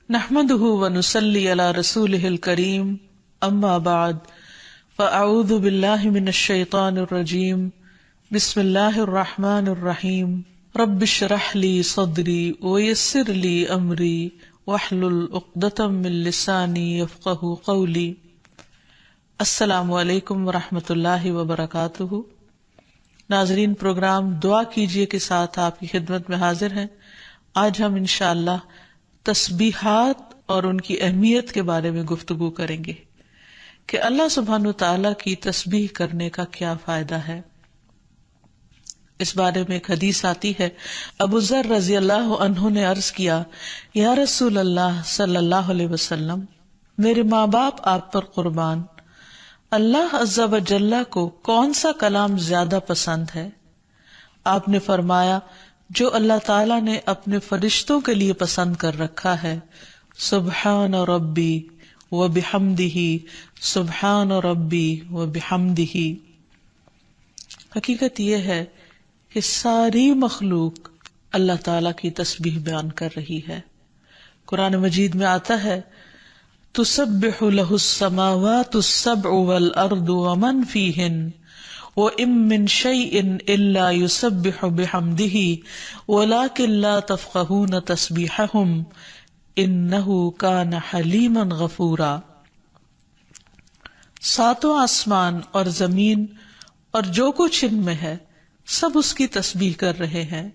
نحمده ونصلي على رسوله الكريم اما بعد فاعوذ بالله من الشيطان الرجيم بسم الله الرحمن الرحيم رب اشرح لي صدري ويسر لي امري واحلل عقدة من لساني يفقهوا قولي۔ السلام علیکم ورحمۃ اللہ وبرکاتہ۔ ناظرین، پروگرام دعا کیجیے کے ساتھ آپ کی خدمت میں حاضر ہیں۔ آج ہم انشاءاللہ تسبیحات اور ان کی اہمیت کے بارے میں گفتگو کریں گے کہ اللہ سبحانہ وتعالی کی تسبیح کرنے کا کیا فائدہ ہے۔ اس بارے میں ایک حدیث آتی ہے، ابو ذر رضی اللہ عنہ نے عرض کیا، یا رسول اللہ صلی اللہ علیہ وسلم، میرے ماں باپ آپ پر قربان، اللہ عز و جل کو کون سا کلام زیادہ پسند ہے؟ آپ نے فرمایا، جو اللہ تعالیٰ نے اپنے فرشتوں کے لیے پسند کر رکھا ہے، سبحان ربی و بحمدہ، سبحان ربی و بحمدہ۔ حقیقت یہ ہے کہ ساری مخلوق اللہ تعالیٰ کی تسبیح بیان کر رہی ہے۔ قرآن مجید میں آتا ہے، تسبح لہ السماوات السبع والارض ومن فیہن وَإِن مِّن شَيْءٍ إِلَّا يُسَبِّحُ بِحَمْدِهِ وَلَٰكِن لَّا تَفْقَهُونَ تَسْبِيحَهُمْ إِنَّهُ كَانَ حَلِيمًا غَفُورًا۔ ساتوں آسمان اور زمین اور جو کچھ ان میں ہے سب اس کی تسبیح کر رہے ہیں،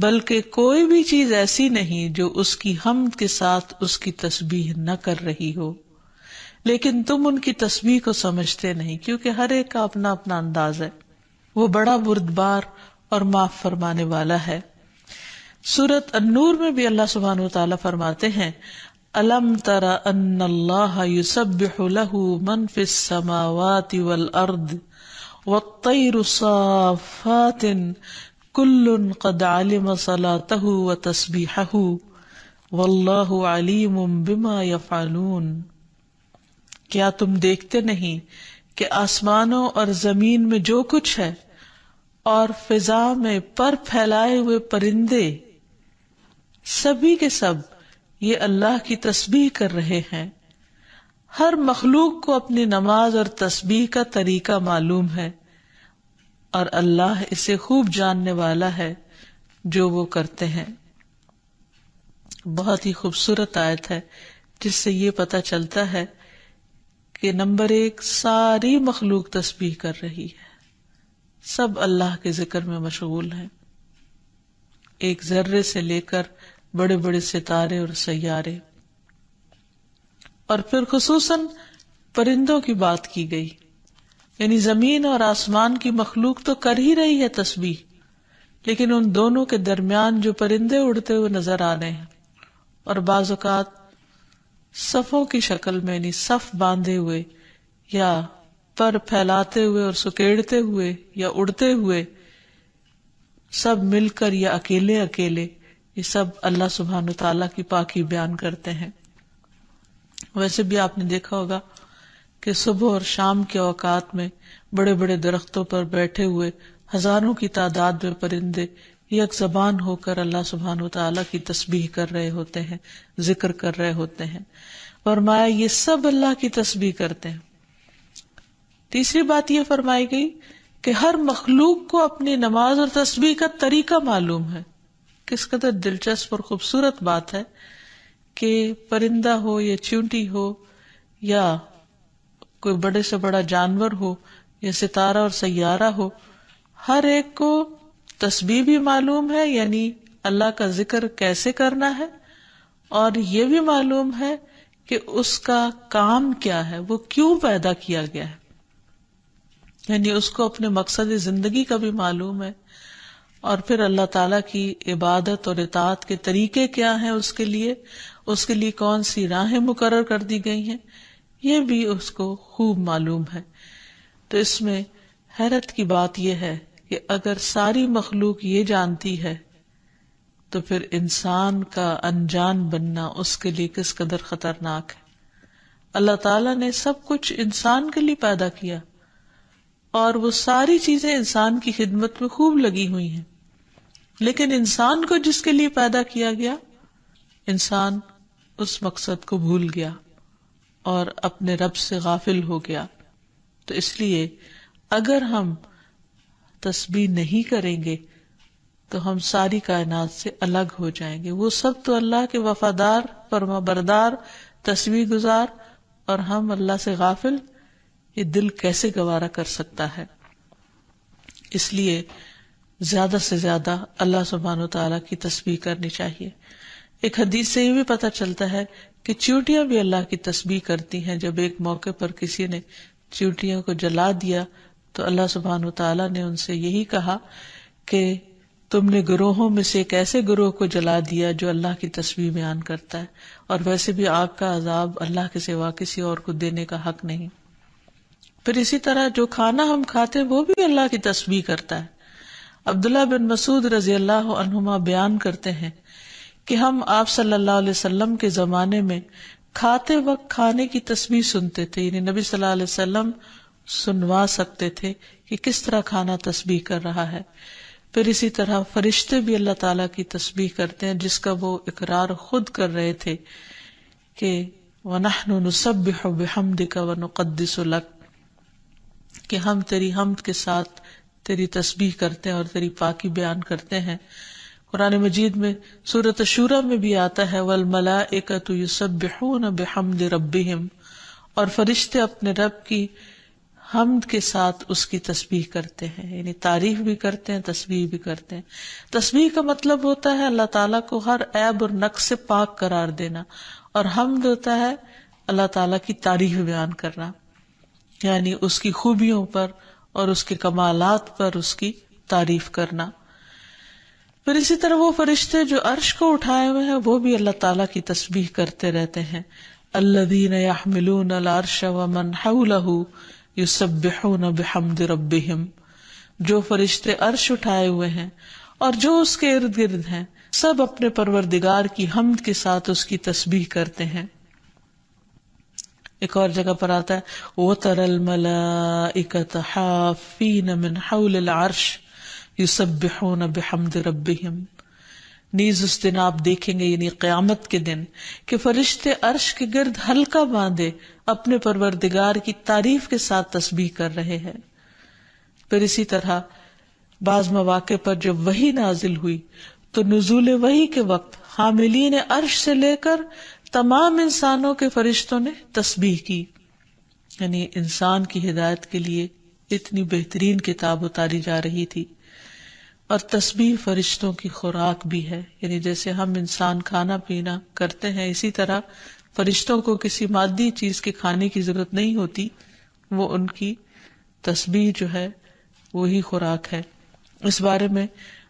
بلکہ کوئی بھی چیز ایسی نہیں جو اس کی حمد کے ساتھ اس کی تسبیح نہ کر رہی ہو، لیکن تم ان کی تسبیح کو سمجھتے نہیں، کیونکہ ہر ایک کا اپنا اپنا انداز ہے۔ وہ بڑا بردبار اور معاف فرمانے والا ہے۔ سورۃ النور میں بھی اللہ سبحانہ وتعالیٰ فرماتے ہیں، أَلَمْ تَرَ أَنَّ اللَّهَ يُسَبِّحُ لَهُ مَنْ فِي السَّمَاوَاتِ وَالْأَرْضِ وَالطَّيْرُ صَافَّاتٍ كُلٌّ قَدْ عَلِمَ صَلَاتَهُ وَتَسْبِيحَهُ وَاللَّهُ عَلِيمٌ بِمَا يَفْعَلُونَ۔ کیا تم دیکھتے نہیں کہ آسمانوں اور زمین میں جو کچھ ہے اور فضا میں پر پھیلائے ہوئے پرندے سبھی کے سب یہ اللہ کی تسبیح کر رہے ہیں۔ ہر مخلوق کو اپنی نماز اور تسبیح کا طریقہ معلوم ہے، اور اللہ اسے خوب جاننے والا ہے جو وہ کرتے ہیں۔ بہت ہی خوبصورت آیت ہے جس سے یہ پتہ چلتا ہے کہ نمبر ایک، ساری مخلوق تسبیح کر رہی ہے، سب اللہ کے ذکر میں مشغول ہیں، ایک ذرے سے لے کر بڑے بڑے ستارے اور سیارے۔ اور پھر خصوصاً پرندوں کی بات کی گئی، یعنی زمین اور آسمان کی مخلوق تو کر ہی رہی ہے تسبیح، لیکن ان دونوں کے درمیان جو پرندے اڑتے ہوئے نظر آ رہے ہیں، اور بعض اوقات صفوں کی شکل میں، یعنی صف باندھے ہوئے یا پر پھیلاتے ہوئے اور سکیڑتے ہوئے یا اڑتے ہوئے، سب مل کر یا اکیلے اکیلے، یہ سب اللہ سبحانہ تعالیٰ کی پاکی بیان کرتے ہیں۔ ویسے بھی آپ نے دیکھا ہوگا کہ صبح اور شام کے اوقات میں بڑے بڑے درختوں پر بیٹھے ہوئے ہزاروں کی تعداد میں پرندے یک زبان ہو کر اللہ سبحانہ وتعالیٰ کی تسبیح کر رہے ہوتے ہیں، ذکر کر رہے ہوتے ہیں۔ فرمایا یہ سب اللہ کی تسبیح کرتے ہیں۔ تیسری بات یہ فرمائی گئی کہ ہر مخلوق کو اپنی نماز اور تسبیح کا طریقہ معلوم ہے۔ کس قدر دلچسپ اور خوبصورت بات ہے کہ پرندہ ہو یا چیونٹی ہو یا کوئی بڑے سے بڑا جانور ہو یا ستارہ اور سیارہ ہو، ہر ایک کو تسبیح بھی معلوم ہے، یعنی اللہ کا ذکر کیسے کرنا ہے، اور یہ بھی معلوم ہے کہ اس کا کام کیا ہے، وہ کیوں پیدا کیا گیا ہے، یعنی اس کو اپنے مقصد زندگی کا بھی معلوم ہے، اور پھر اللہ تعالیٰ کی عبادت اور اطاعت کے طریقے کیا ہیں، اس کے لیے کون سی راہیں مقرر کر دی گئی ہیں، یہ بھی اس کو خوب معلوم ہے۔ تو اس میں حیرت کی بات یہ ہے کہ اگر ساری مخلوق یہ جانتی ہے تو پھر انسان کا انجان بننا اس کے لیے کس قدر خطرناک ہے۔ اللہ تعالیٰ نے سب کچھ انسان کے لیے پیدا کیا، اور وہ ساری چیزیں انسان کی خدمت میں خوب لگی ہوئی ہیں، لیکن انسان کو جس کے لیے پیدا کیا گیا، انسان اس مقصد کو بھول گیا اور اپنے رب سے غافل ہو گیا. تو اس لیے اگر ہم تسبیح نہیں کریں گے تو ہم ساری کائنات سے الگ ہو جائیں گے. وہ سب تو اللہ کے وفادار، فرما بردار، تسبیح گزار، اور ہم اللہ سے غافل. یہ دل کیسے گوارا کر سکتا ہے؟ اس لیے زیادہ سے زیادہ اللہ سبحانہ وتعالیٰ کی تسبیح کرنی چاہیے. ایک حدیث سے یہ بھی پتہ چلتا ہے کہ چیونٹیاں بھی اللہ کی تسبیح کرتی ہیں. جب ایک موقع پر کسی نے چیونٹیوں کو جلا دیا تو اللہ سبحانہ وتعالیٰ نے ان سے یہی کہا کہ تم نے گروہوں میں سے ایک ایسے گروہ کو جلا دیا جو اللہ کی تسبیح بیان کرتا ہے، اور ویسے بھی آگ کا عذاب اللہ کے سوا کسی اور کو دینے کا حق نہیں. پھر اسی طرح جو کھانا ہم کھاتے ہیں وہ بھی اللہ کی تسبیح کرتا ہے. عبداللہ بن مسعود رضی اللہ عنہما بیان کرتے ہیں کہ ہم آپ صلی اللہ علیہ وسلم کے زمانے میں کھاتے وقت کھانے کی تسبیح سنتے تھے، یعنی نبی صلی اللہ علیہ وسلم سنوا سکتے تھے کہ کس طرح کھانا تسبیح کر رہا ہے. پھر اسی طرح فرشتے بھی اللہ تعالیٰ کی تسبیح کرتے ہیں، جس کا وہ اقرار خود کر رہے تھے کہ وَنَحْنُ نُسَبِّحُ بِحَمْدِكَ وَنُقَدِّسُ لَكَ، کہ ہم تیری حمد کے ساتھ تیری تسبیح کرتے ہیں اور تیری پاکی بیان کرتے ہیں. قرآن مجید میں سورۃ الشورى میں بھی آتا ہے وَالْمَلَائِكَةُ يُسَبِّحُونَ بِحَمْدِ رَبِّهِمْ، اور فرشتے اپنے رب کی حمد کے ساتھ اس کی تسبیح کرتے ہیں، یعنی تعریف بھی کرتے ہیں، تسبیح بھی کرتے ہیں. تسبیح کا مطلب ہوتا ہے اللہ تعالیٰ کو ہر عیب اور نقص سے پاک قرار دینا، اور حمد ہوتا ہے اللہ تعالیٰ کی تعریف بیان کرنا، یعنی اس کی خوبیوں پر اور اس کے کمالات پر اس کی تعریف کرنا. پھر اسی طرح وہ فرشتے جو عرش کو اٹھائے ہوئے ہیں وہ بھی اللہ تعالیٰ کی تسبیح کرتے رہتے ہیں. الذین یحملون العرش ومن حولہ یسبحون بحمد ربہم، جو فرشتے عرش اٹھائے ہوئے ہیں اور جو اس کے ارد گرد ہیں سب اپنے پروردگار کی حمد کے ساتھ اس کی تسبیح کرتے ہیں. ایک اور جگہ پر آتا ہے وَتَرَى الْمَلَائِكَةَ حَافِّينَ مِنْ حَوْلِ الْعَرْشِ يُسَبِّحُونَ بِحَمْدِ رَبِّهِمْ. نیز اس دن آپ دیکھیں گے، یعنی قیامت کے دن، کہ فرشتے عرش کے گرد حلقہ باندھے اپنے پروردگار کی تعریف کے ساتھ تسبیح کر رہے ہیں. پھر اسی طرح بعض مواقع پر جب وحی نازل ہوئی تو نزول وحی کے وقت حاملین عرش سے لے کر تمام انسانوں کے فرشتوں نے تسبیح کی، یعنی انسان کی ہدایت کے لیے اتنی بہترین کتاب اتاری جا رہی تھی. اور تسبیح فرشتوں کی خوراک بھی ہے، یعنی جیسے ہم انسان کھانا پینا کرتے ہیں اسی طرح فرشتوں کو کسی مادی چیز کے کھانے کی ضرورت نہیں ہوتی، وہ ان کی تسبیح جو ہے وہی خوراک ہے. اس بارے میں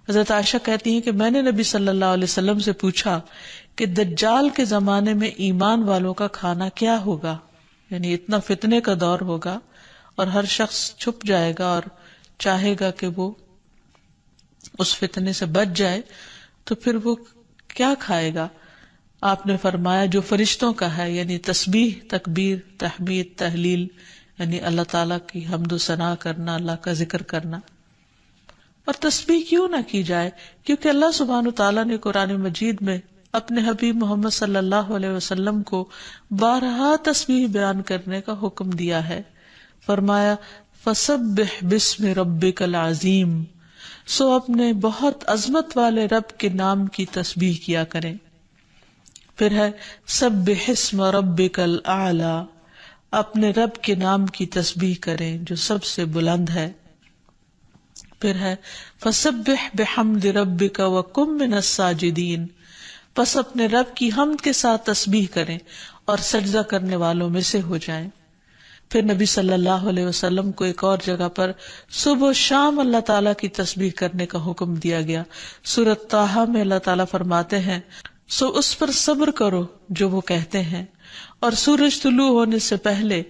حضرت عائشہ کہتی ہیں کہ میں نے نبی صلی اللہ علیہ وسلم سے پوچھا کہ دجال کے زمانے میں ایمان والوں کا کھانا کیا ہوگا، یعنی اتنا فتنے کا دور ہوگا اور ہر شخص چھپ جائے گا اور چاہے گا کہ وہ اس فتنے سے بچ جائے، تو پھر وہ کیا کھائے گا؟ آپ نے فرمایا جو فرشتوں کا ہے، یعنی تسبیح، تکبیر، تحمید، تحلیل، یعنی اللہ تعالیٰ کی حمد و ثنا کرنا، اللہ کا ذکر کرنا. اور تسبیح کیوں نہ کی جائے؟ کیونکہ اللہ سبحانہ تعالیٰ نے قرآن مجید میں اپنے حبیب محمد صلی اللہ علیہ وسلم کو بارہا تسبیح بیان کرنے کا حکم دیا ہے. فرمایا فسبح باسم ربک العظیم، سو اپنے بہت عظمت والے رب کے نام کی تسبیح کیا کریں. پھر ہے سبح اسم ربک الاعلی، اپنے رب کے نام کی تسبیح کریں جو سب سے بلند ہے. پھر ہے فسبح بحمد ربک وکن من الساجدین، پس اپنے رب کی حمد کے ساتھ تسبیح کریں اور سجدہ کرنے والوں میں سے ہو جائیں. پھر نبی صلی اللہ علیہ وسلم کو ایک اور جگہ پر صبح و شام اللہ تعالیٰ کی تسبیح کرنے کا حکم دیا گیا. سورۃ طٰہٰ میں اللہ تعالیٰ فرماتے ہیں سو اس پر صبر کرو جو وہ کہتے ہیں، اور سورج طلوع ہونے سے پہلے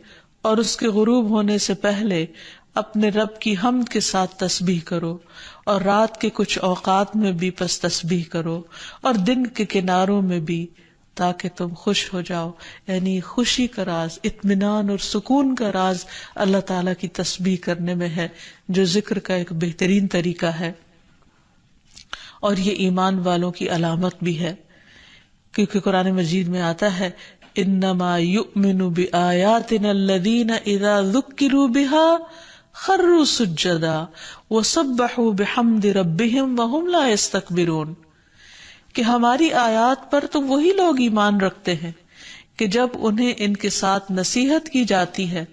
اور اس کے غروب ہونے سے پہلے اپنے رب کی حمد کے ساتھ تسبیح کرو، اور رات کے کچھ اوقات میں بھی پس تسبیح کرو، اور دن کے کناروں میں بھی، تاکہ تم خوش ہو جاؤ. یعنی خوشی کا راز، اطمینان اور سکون کا راز اللہ تعالیٰ کی تسبیح کرنے میں ہے، جو ذکر کا ایک بہترین طریقہ ہے، اور یہ ایمان والوں کی علامت بھی ہے. کیونکہ قرآن مجید میں آتا ہے انما یؤمن بآیاتنا الذین اذا ذکروا بها خروا سجدا وسبحوا بحمد ربهم وهم لا يستكبرون، کہ ہماری آیات پر تو وہی لوگ ایمان رکھتے ہیں کہ جب انہیں ان کے ساتھ نصیحت کی جاتی ہے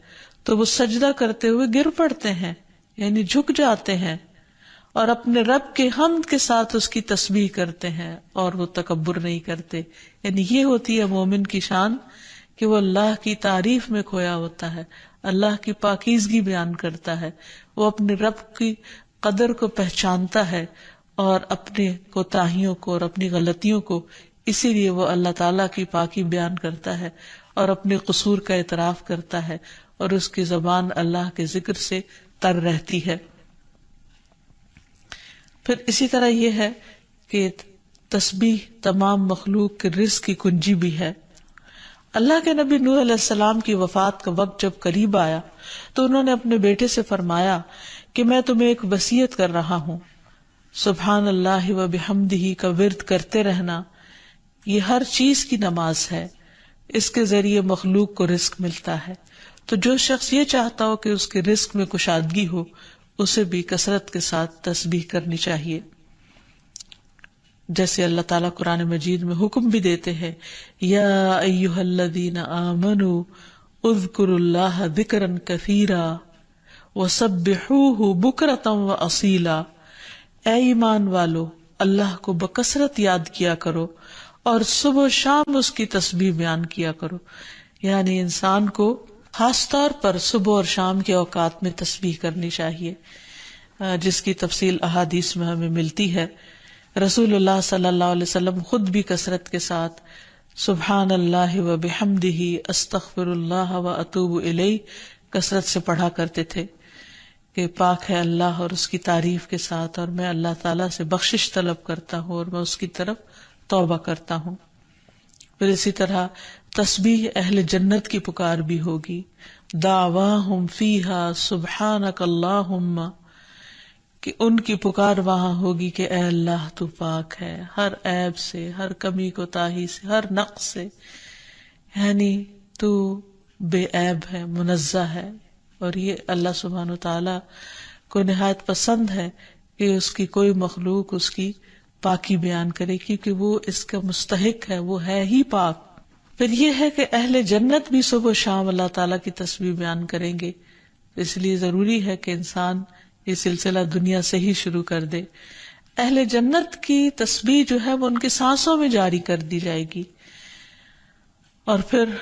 تو وہ سجدہ کرتے ہوئے گر پڑتے ہیں، یعنی جھک جاتے ہیں، اور اپنے رب کے حمد کے ساتھ اس کی تسبیح کرتے ہیں، اور وہ تکبر نہیں کرتے۔ یعنی یہ ہوتی ہے مومن کی شان کہ وہ اللہ کی تعریف میں کھویا ہوتا ہے، اللہ کی پاکیزگی بیان کرتا ہے، وہ اپنے رب کی قدر کو پہچانتا ہے اور اپنے کوتاہیوں کو اور اپنی غلطیوں کو، اسی لیے وہ اللہ تعالیٰ کی پاکی بیان کرتا ہے اور اپنے قصور کا اعتراف کرتا ہے، اور اس کی زبان اللہ کے ذکر سے تر رہتی ہے۔ پھر اسی طرح یہ ہے کہ تسبیح تمام مخلوق کے رزق کی کنجی بھی ہے۔ اللہ کے نبی نوح علیہ السلام کی وفات کا وقت جب قریب آیا تو انہوں نے اپنے بیٹے سے فرمایا کہ میں تمہیں ایک وصیت کر رہا ہوں، سبحان اللہ و بحمدہ کا ورد کرتے رہنا، یہ ہر چیز کی نماز ہے، اس کے ذریعے مخلوق کو رزق ملتا ہے، تو جو شخص یہ چاہتا ہو کہ اس کے رزق میں کشادگی ہو اسے بھی کثرت کے ساتھ تسبیح کرنی چاہیے۔ جیسے اللہ تعالیٰ قرآن مجید میں حکم بھی دیتے ہیں، یا ایھا الذین آمنوا اذکروا اللہ ذکرا کثیرا وسبحوہ بکرۃ واصیلا، اے ایمان والو اللہ کو بکثرت یاد کیا کرو اور صبح و شام اس کی تسبیح بیان کیا کرو۔ یعنی انسان کو خاص طور پر صبح اور شام کے اوقات میں تسبیح کرنی چاہیے، جس کی تفصیل احادیث میں ہمیں ملتی ہے۔ رسول اللہ صلی اللہ علیہ وسلم خود بھی کثرت کے ساتھ سبحان اللہ و بحمدہ استغفر اللہ و اتوب الیہ کثرت سے پڑھا کرتے تھے کہ پاک ہے اللہ اور اس کی تعریف کے ساتھ، اور میں اللہ تعالیٰ سے بخشش طلب کرتا ہوں اور میں اس کی طرف توبہ کرتا ہوں۔ پھر اسی طرح تسبیح اہل جنت کی پکار بھی ہوگی، دعواہم فیہا سبحانک اللہم، کہ ان کی پکار وہاں ہوگی کہ اے اللہ تو پاک ہے ہر عیب سے، ہر کمی کوتاہی سے، ہر نقص سے، یعنی تو بے عیب ہے، منزہ ہے۔ اور یہ اللہ سبحانہ وتعالیٰ کو نہایت پسند ہے کہ اس کی کوئی مخلوق اس کی پاکی بیان کرے، کیونکہ وہ اس کا مستحق ہے، وہ ہے ہی پاک۔ پھر یہ ہے کہ اہل جنت بھی صبح و شام اللہ تعالیٰ کی تسبیح بیان کریں گے، اس لیے ضروری ہے کہ انسان یہ سلسلہ دنیا سے ہی شروع کر دے۔ اہل جنت کی تسبیح جو ہے وہ ان کی سانسوں میں جاری کر دی جائے گی، اور پھر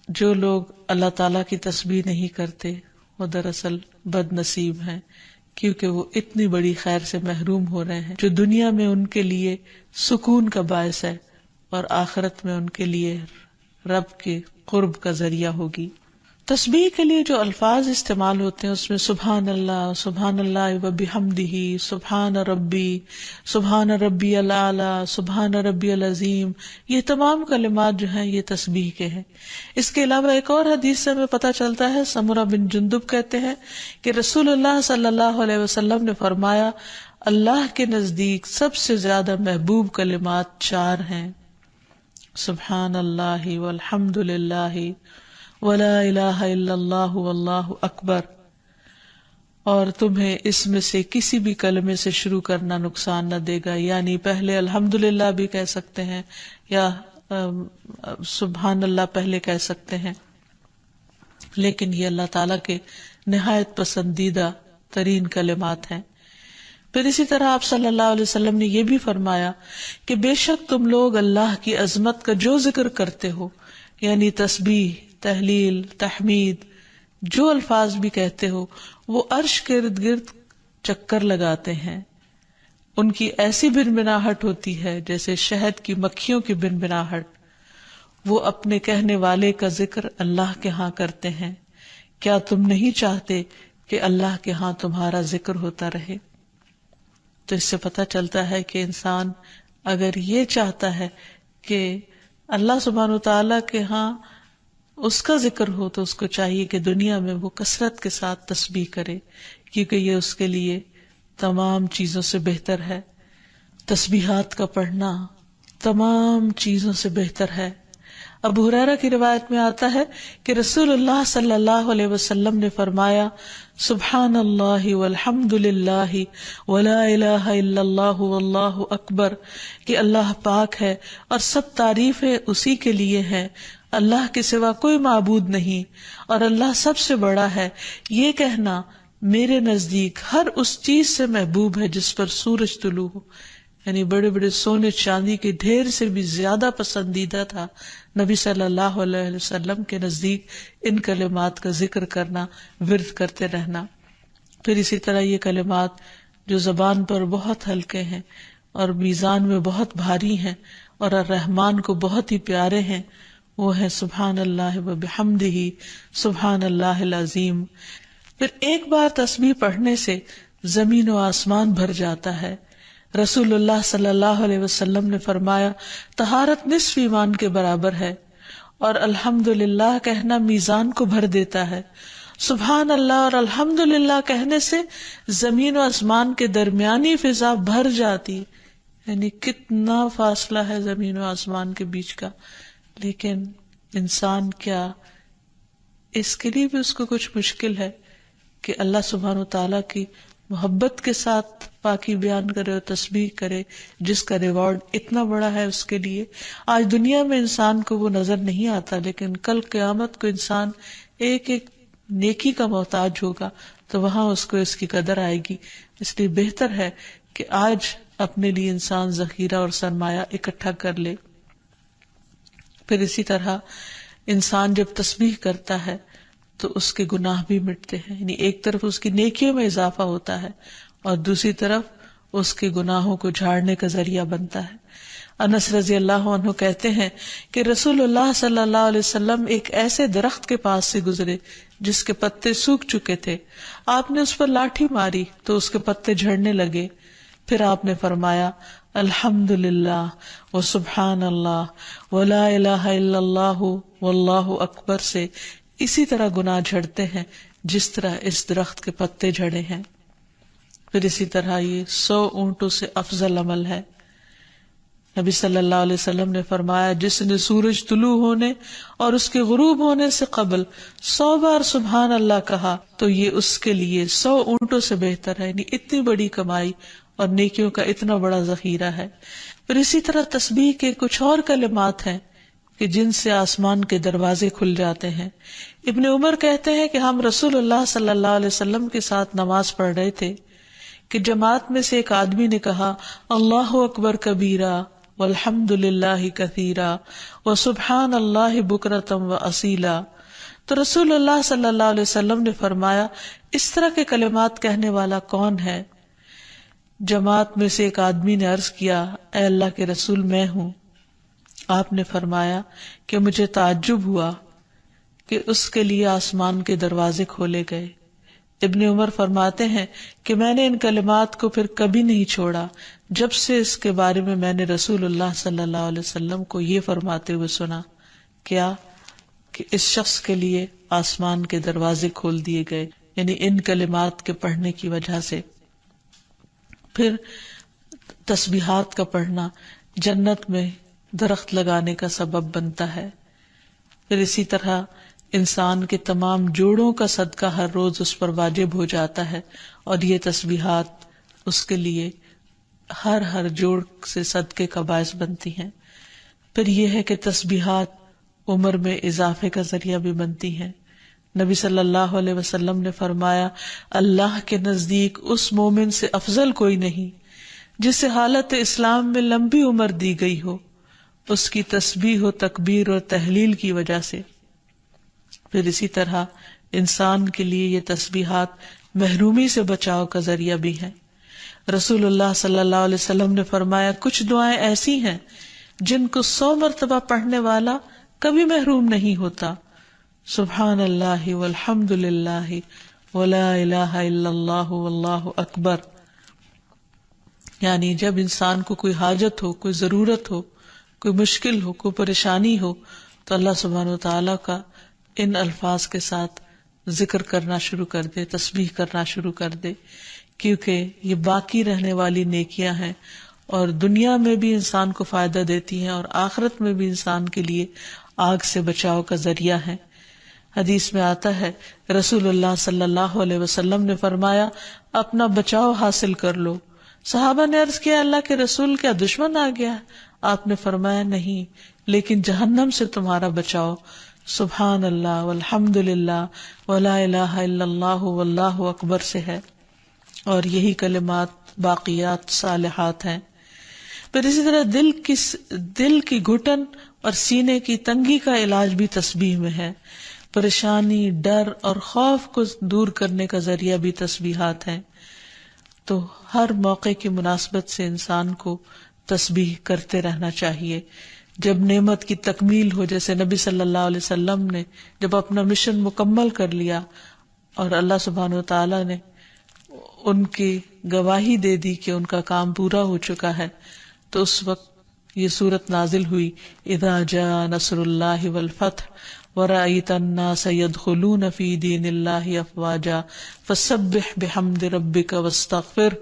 جو لوگ اللہ تعالیٰ کی تسبیح نہیں کرتے وہ دراصل بد نصیب ہیں، کیونکہ وہ اتنی بڑی خیر سے محروم ہو رہے ہیں جو دنیا میں ان کے لیے سکون کا باعث ہے اور آخرت میں ان کے لیے رب کے قرب کا ذریعہ ہوگی۔ تسبیح کے لیے جو الفاظ استعمال ہوتے ہیں اس میں سبحان اللہ و بحمدہ، سبحان ربی الاعلی، سبحان ربی العظیم، یہ تمام کلمات جو ہیں یہ تسبیح کے ہیں۔ اس کے علاوہ ایک اور حدیث سے ہمیں پتہ چلتا ہے، سمرہ بن جندب کہتے ہیں کہ رسول اللہ صلی اللہ علیہ وسلم نے فرمایا، اللہ کے نزدیک سب سے زیادہ محبوب کلمات 4 ہیں، سبحان اللہ والحمد للہ ولا الہ الا اللہ واللہ اکبر، اور تمہیں اس میں سے کسی بھی کلمے سے شروع کرنا نقصان نہ دے گا، یعنی پہلے الحمدللہ بھی کہہ سکتے ہیں یا سبحان اللہ پہلے کہہ سکتے ہیں، لیکن یہ اللہ تعالیٰ کے نہایت پسندیدہ ترین کلمات ہیں۔ پھر اسی طرح آپ صلی اللہ علیہ وسلم نے یہ بھی فرمایا کہ بے شک تم لوگ اللہ کی عظمت کا جو ذکر کرتے ہو، یعنی تسبیح، تحلیل، تحمید، جو الفاظ بھی کہتے ہو، وہ عرش کے ارد گرد چکر لگاتے ہیں، ان کی ایسی بنبناہٹ ہوتی ہے جیسے شہد کی مکھیوں کی بنبناہٹ، وہ اپنے کہنے والے کا ذکر اللہ کے ہاں کرتے ہیں، کیا تم نہیں چاہتے کہ اللہ کے ہاں تمہارا ذکر ہوتا رہے؟ تو اس سے پتہ چلتا ہے کہ انسان اگر یہ چاہتا ہے کہ اللہ سبحانہ وتعالیٰ کے ہاں اس کا ذکر ہو تو اس کو چاہیے کہ دنیا میں وہ کثرت کے ساتھ تسبیح کرے، کیونکہ یہ اس کے لیے تمام چیزوں سے بہتر ہے۔ تسبیحات کا پڑھنا تمام چیزوں سے بہتر ہے۔ ابو ہریرہ کی روایت میں آتا ہے کہ رسول اللہ صلی اللہ علیہ وسلم نے فرمایا، سبحان اللہ والحمد للہ ولا الہ الا اللہ واللہ اکبر، کہ اللہ پاک ہے اور سب تعریفیں اسی کے لیے ہے، اللہ کے سوا کوئی معبود نہیں اور اللہ سب سے بڑا ہے۔ یہ کہنا میرے نزدیک ہر اس چیز سے محبوب ہے جس پر سورج طلوع ہو، یعنی بڑے بڑے سونے چاندی کے ڈھیر سے بھی زیادہ پسندیدہ تھا نبی صلی اللہ علیہ وسلم کے نزدیک ان کلمات کا ذکر کرنا، ورد کرتے رہنا۔ پھر اسی طرح یہ کلمات جو زبان پر بہت ہلکے ہیں اور میزان میں بہت بھاری ہیں اور الرحمن کو بہت ہی پیارے ہیں، وہ ہے سبحان اللہ و بحمدہ، سبحان اللہ العظیم۔ پھر ایک بار تسبیح پڑھنے سے زمین و آسمان بھر جاتا ہے۔ رسول اللہ صلی اللہ علیہ وسلم نے فرمایا، طہارت نصف ایمان کے برابر ہے، اور الحمدللہ کہنا میزان کو بھر دیتا ہے۔ سبحان اللہ اور الحمدللہ کہنے سے زمین و آسمان کے درمیانی فضا بھر جاتی، یعنی کتنا فاصلہ ہے زمین و آسمان کے بیچ کا، لیکن انسان کیا اس کے لیے بھی اس کو کچھ مشکل ہے کہ اللہ سبحانہ وتعالیٰ کی محبت کے ساتھ پاکی بیان کرے اور تسبیح کرے، جس کا ریوارڈ اتنا بڑا ہے اس کے لیے۔ آج دنیا میں انسان کو وہ نظر نہیں آتا، لیکن کل قیامت کو انسان ایک ایک نیکی کا محتاج ہوگا، تو وہاں اس کو اس کی قدر آئے گی۔ اس لیے بہتر ہے کہ آج اپنے لیے انسان ذخیرہ اور سرمایہ اکٹھا کر لے۔ پھر اسی طرح انسان جب تسبیح کرتا ہے تو اس کے گناہ بھی مٹتے ہیں، یعنی ایک طرف اس کی نیکیوں میں اضافہ ہوتا ہے اور دوسری طرف اس کے گناہوں کو جھاڑنے کا ذریعہ بنتا ہے۔ انس رضی اللہ عنہ کہتے ہیں کہ رسول اللہ صلی اللہ علیہ وسلم ایک ایسے درخت کے پاس سے گزرے جس کے پتے سوکھ چکے تھے۔ آپ نے اس پر لاٹھی ماری تو اس کے پتے جھڑنے لگے۔ پھر آپ نے فرمایا، الحمدللہ وسبحان اللہ ولا الہ الا اللہ واللہ اکبر سے اسی طرح گناہ جھڑتے ہیں جس طرح اس درخت کے پتے جھڑے ہیں۔ پھر اسی طرح یہ 100 اونٹوں سے افضل عمل ہے۔ نبی صلی اللہ علیہ وسلم نے فرمایا، جس نے سورج طلوع ہونے اور اس کے غروب ہونے سے قبل 100 بار سبحان اللہ کہا تو یہ اس کے لیے 100 اونٹوں سے بہتر ہے، یعنی اتنی بڑی کمائی اور نیکیوں کا اتنا بڑا ذخیرہ ہے۔ پھر اسی طرح تسبیح کے کچھ اور کلمات ہیں کہ جن سے آسمان کے دروازے کھل جاتے ہیں۔ ابن عمر کہتے ہیں کہ ہم رسول اللہ صلی اللہ علیہ وسلم کے ساتھ نماز پڑھ رہے تھے کہ جماعت میں سے ایک آدمی نے کہا، اللہ اکبر کبیرہ والحمد للہ کثیرہ وسبحان اللہ بکرۃ واصیلا۔ تو رسول اللہ صلی اللہ علیہ وسلم نے فرمایا، اس طرح کے کلمات کہنے والا کون ہے؟ جماعت میں سے ایک آدمی نے عرض کیا، اے اللہ کے رسول، میں ہوں۔ آپ نے فرمایا کہ مجھے تعجب ہوا کہ اس کے لیے آسمان کے دروازے کھولے گئے۔ ابن عمر فرماتے ہیں کہ میں نے ان کلمات کو پھر کبھی نہیں چھوڑا جب سے اس کے بارے میں نے رسول اللہ صلی اللہ علیہ وسلم کو یہ فرماتے ہوئے سنا، کیا کہ اس شخص کے لیے آسمان کے دروازے کھول دیے گئے، یعنی ان کلمات کے پڑھنے کی وجہ سے۔ پھر تسبیحات کا پڑھنا جنت میں درخت لگانے کا سبب بنتا ہے۔ پھر اسی طرح انسان کے تمام جوڑوں کا صدقہ ہر روز اس پر واجب ہو جاتا ہے، اور یہ تسبیحات اس کے لیے ہر جوڑ سے صدقے کا باعث بنتی ہیں۔ پھر یہ ہے کہ تسبیحات عمر میں اضافے کا ذریعہ بھی بنتی ہیں۔ نبی صلی اللہ علیہ وسلم نے فرمایا، اللہ کے نزدیک اس مومن سے افضل کوئی نہیں جسے حالت اسلام میں لمبی عمر دی گئی ہو، اس کی تسبیح و تکبیر اور تحلیل کی وجہ سے۔ پھر اسی طرح انسان کے لیے یہ تسبیحات محرومی سے بچاؤ کا ذریعہ بھی ہے۔ رسول اللہ صلی اللہ علیہ وسلم نے فرمایا، کچھ دعائیں ایسی ہیں جن کو 100 مرتبہ پڑھنے والا کبھی محروم نہیں ہوتا۔ سبحان اللہ والحمد للہ ولا الہ الا اللہ واللہ اکبر، یعنی جب انسان کو کوئی حاجت ہو، کوئی ضرورت ہو، کوئی مشکل ہو، کوئی پریشانی ہو، تو اللہ سبحانہ وتعالیٰ کا ان الفاظ کے ساتھ ذکر کرنا شروع کر دے، تسبیح کرنا شروع کر دے، کیونکہ یہ باقی رہنے والی نیکیاں ہیں اور دنیا میں بھی انسان کو فائدہ دیتی ہیں اور آخرت میں بھی انسان کے لیے آگ سے بچاؤ کا ذریعہ ہے۔ حدیث میں آتا ہے رسول اللہ صلی اللہ علیہ وسلم نے فرمایا اپنا بچاؤ حاصل کر لو۔ صحابہ نے عرض کیا اللہ کے رسول کیا دشمن آ گیا؟ آپ نے فرمایا نہیں، لیکن جہنم سے تمہارا بچاؤ سبحان اللہ والحمد للہ ولا الہ الا اللہ واللہ اکبر سے ہے، اور یہی کلمات باقیات صالحات ہیں۔ پھر اسی طرح دل کی گھٹن اور سینے کی تنگی کا علاج بھی تسبیح میں ہے۔ پریشانی، ڈر اور خوف کو دور کرنے کا ذریعہ بھی تسبیحات ہیں۔ تو ہر موقع کی مناسبت سے انسان کو تسبیح کرتے رہنا چاہیے۔ جب نعمت کی تکمیل ہو، جیسے نبی صلی اللہ علیہ وسلم نے جب اپنا مشن مکمل کر لیا اور اللہ سبحانہ و تعالی نے ان کی گواہی دے دی کہ ان کا کام پورا ہو چکا ہے، تو اس وقت یہ سورت نازل ہوئی اذا جاء نصر اللہ والفتح ورأیت الناس يدخلون فی دین اللہ افواجا فسبح بحمد ربک واستغفر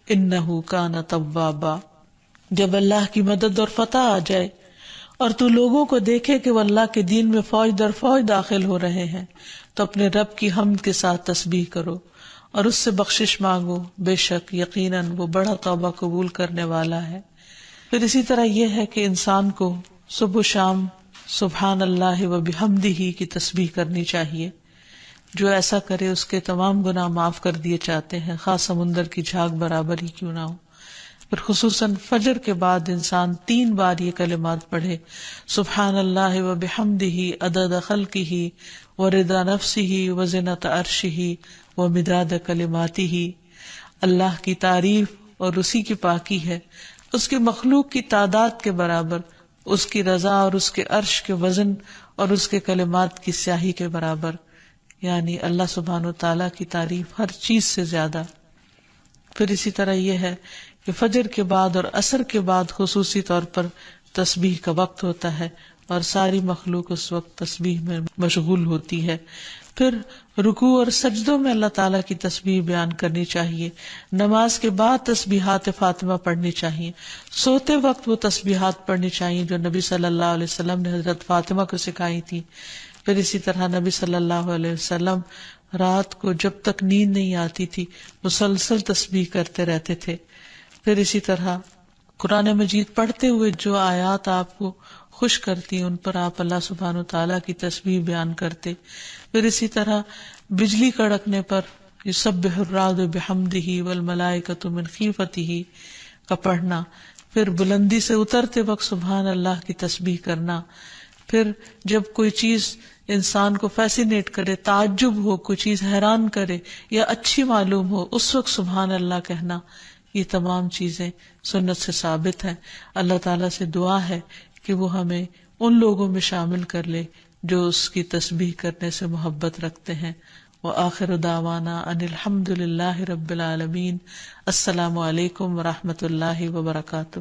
انہ کان توابا۔ جب اللہ کی مدد اور فتح آ جائے اور تو لوگوں کو دیکھے کہ وہ اللہ کے دین میں فوج در فوج داخل ہو رہے ہیں، تو اپنے رب کی حمد کے ساتھ تسبیح کرو اور اس سے بخشش مانگو، بے شک یقیناً وہ بڑا توبہ قبول کرنے والا ہے۔ پھر اسی طرح یہ ہے کہ انسان کو صبح و شام سبحان اللہ و بحمدہ کی تسبیح کرنی چاہیے۔ جو ایسا کرے اس کے تمام گناہ معاف کر دیے جاتے ہیں، خاص سمندر کی جھاگ برابر ہی کیوں نہ ہو۔ پھر خصوصاً فجر کے بعد انسان 3 بار یہ کلمات پڑھے، سبحان اللہ و بحمدہ عدد خلقہ ورضا نفسہ وزنۃ عرشہ ومداد کلماتہ۔ اللہ کی تعریف اور اسی کی پاکی ہے، اس کی مخلوق کی تعداد کے برابر، اس کی رضا اور اس کے عرش کے وزن اور اس کے کلمات کی سیاہی کے برابر، یعنی اللہ سبحانہ وتعالیٰ کی تعریف ہر چیز سے زیادہ۔ پھر اسی طرح یہ ہے کہ فجر کے بعد اور عصر کے بعد خصوصی طور پر تسبیح کا وقت ہوتا ہے اور ساری مخلوق اس وقت تسبیح میں مشغول ہوتی ہے۔ پھر رکوع اور سجدوں میں اللہ تعالیٰ کی تسبیح بیان کرنی چاہیے۔ نماز کے بعد تسبیحات فاطمہ پڑھنی چاہیے۔ سوتے وقت وہ تسبیحات پڑھنی چاہیے جو نبی صلی اللہ علیہ وسلم نے حضرت فاطمہ کو سکھائی تھی۔ پھر اسی طرح نبی صلی اللہ علیہ وسلم رات کو جب تک نیند نہیں آتی تھی مسلسل تسبیح کرتے رہتے تھے۔ پھر اسی طرح قرآن مجید پڑھتے ہوئے جو آیات آپ کو خوش کرتی ان پر آپ اللہ سبحانہ وتعالیٰ کی تسبیح بیان کرتے۔ پھر اسی طرح بجلی کڑکنے پر یسبح الرعد بحمدہ والملائکۃ من خیفتہ کا پڑھنا۔ پھر بلندی سے اترتے وقت سبحان اللہ کی تسبیح کرنا۔ پھر جب کوئی چیز انسان کو فیسینیٹ کرے، تعجب ہو، کوئی چیز حیران کرے یا اچھی معلوم ہو، اس وقت سبحان اللہ کہنا۔ یہ تمام چیزیں سنت سے ثابت ہیں۔ اللہ تعالیٰ سے دعا ہے کہ وہ ہمیں ان لوگوں میں شامل کر لے جو اس کی تسبیح کرنے سے محبت رکھتے ہیں۔ وآخر دعوانا ان الحمد للہ رب العالمین۔ السلام علیکم ورحمۃ اللہ وبرکاتہ۔